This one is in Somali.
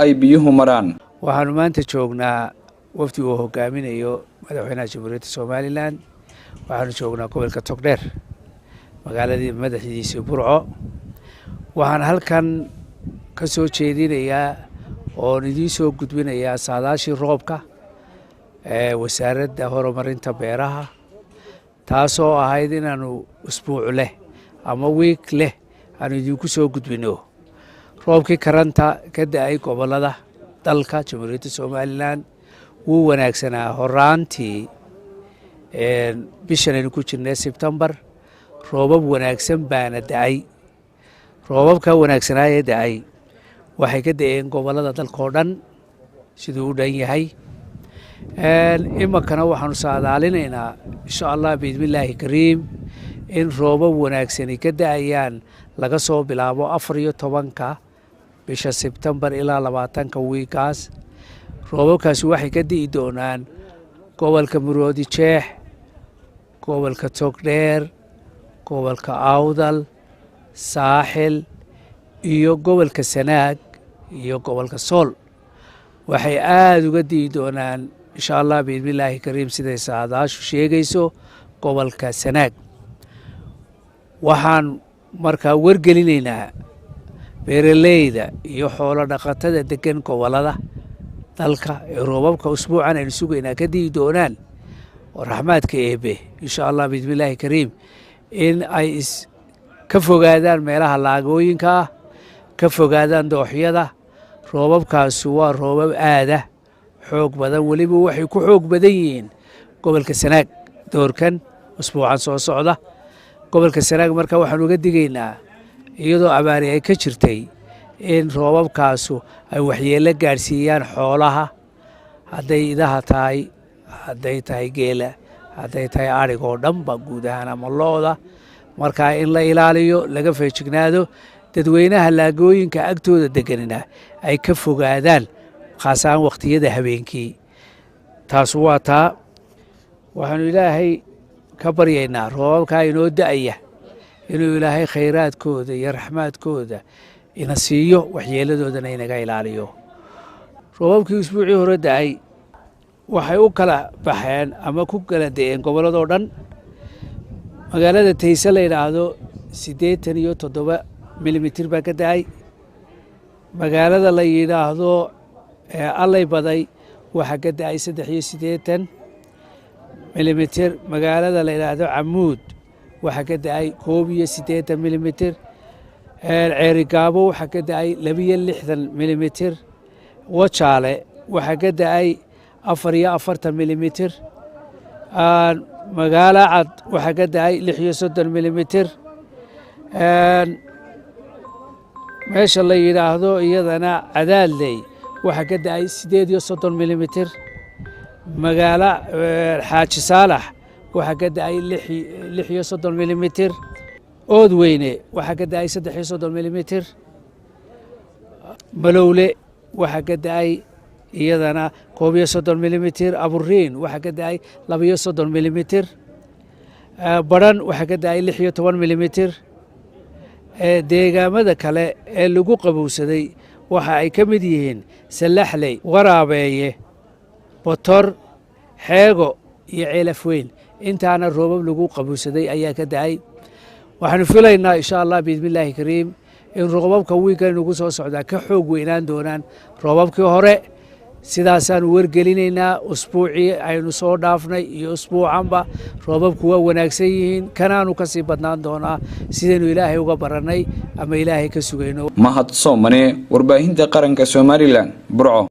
ay biyuhu maraan. waxaanu maanta joognaa wafdi uu hogaaminayo madaxweynaha Jamhuuriyadda Soomaaliland. waxaanu joognaa gobolka Togdheer magaaladii madaxdiisa Burco. waxaan halkan ka soo jeedinayaa oo idin soo gudbinayaa saadaashii roobka wasaaradda horumarinta beeraha taasoo ahayd inaanu usbuuc leh ama week leh aanu idinku soo gudbino roobkii karanta ka da'ay gobolada dalka Jamhuuriyadda Soomaaliland wuu wanaagsanaa horaantii bishan aynu ku jirnay September. roobab wanaagsan baana da'ay. roobabka wanaagsanaaye da'ay waxay ka da'een gobolada dalka oo dhan siduu u dhan yahay. imakana waxaanu saadaalinaynaa insha Allah biidmillaahi kariim in roobab wanaagsani ka da'ayaan laga soo bilaabo 14 bisha September ilaa 20 wiikaas. roobabkaasi waxay ka di'i doonaan gobolka Maroodi Jeex, gobolka Togdheer, gobolka Awdal, Saaxil iyo gobolka Sanaag iyo gobolka Sool. waxay aad uga di'i doonaan insha Allah biidmillaahi kariim siday saadaashu sheegayso gobolka Sanaag. waxaan markaa wargelinaynaa beeraleyda iyo xoolo dhaqatada degan gobolada dalka ee roobabka usbuucan aynu sugaynaa ka di'i doonaan oo raxmaadka eebe insha Allah biidmillaahi kariim in ay ka fogaadaan meelaha laagooyinka ah, ka fogaadaan dooxyada. roobabkaasi waa roobab aada xoog badan, weliba waxay ku xoog badan yihiin gobolka Sanaag doorkan usbuucan soo socda. gobolka Sanaag marka waxaan uga digaynaa iyadoo abaari ay ka jirtay in roobabkaasu ay waxyeello gaarsiiyaan xoolaha, hadday idaha tahay, hadday tahay geela, hadday tahay ariga oo dhanba guud ahaan ama looda. markaa in la ilaaliyo, laga feejignaado, dadweynaha laagooyinka agtooda deganina ay ka fogaadaan khaasaan waqtiyada habeenkii. taas waa taa. waxaanu ilaahay ka baryaynaa roobabkaa inoo da'aya inuu ilaahay khayraadkooda iyo raxmaadkooda ina siiyo, waxyeeladoodana inaga ilaaliyo. roobabkii usbuucii hore da'ay waxay u kala baxeen ama ku kala da'een gobolladoo dhan. magaalada Tayse la yidhaahdo 87 milimitir baa ka da'ay. magaalada la yidhaahdo Allay Baday waxaa ka da'ay 83 milimitir. magaalada la yidhaahdo Camuud waxaa ka da'ay 81 milimitir. Ceerigaabo waxaa ka da'ay 62 milimitir. Wajaale waxaa ka da'ay 44 milimitir. magaala Cad waxaa ka da'ay 36 milimitir. meesha la yidhaahdo iyadana Cadaadley waxaa ka da'ay 38 milimitir. magaala Xaaji Saalax waxaa ka da'ay 36 milimitir. Oodweyne waxaa ka da'ay 33 milimitir. Malowle waxaa ka da'ay iyadana 31 milimitir. Aburiin waxaa ka da'ay 32 milimitir. Baran waxaa ka da'ay 16 milimitir. deegaamada kale ee lagu qabowsaday waxa ay ka mid yihiin Salaxley, Waraabeeye, Botor, Xeego iyo Ceelafweyn. intaana roobab lagu qabowsaday ayaa ka da'ay. waxaanu filaynaa insha Allah biidmillaahi kariim in roobabka wiigan ugu soo socdaa ka xoog weynaan doonaan roobabkii hore. sidaasaan wargelinaynaa. usbuucii aynu soo dhaafnay iyo usbuucanba roobabku waa wanaagsan yihiin, kanaanu ka sii badnaan doonaa sidaynu ilaahay uga barannay ama ilaahay ka sugayno. Mahad Soomane, warbaahinta qaranka Somaliland, Burco.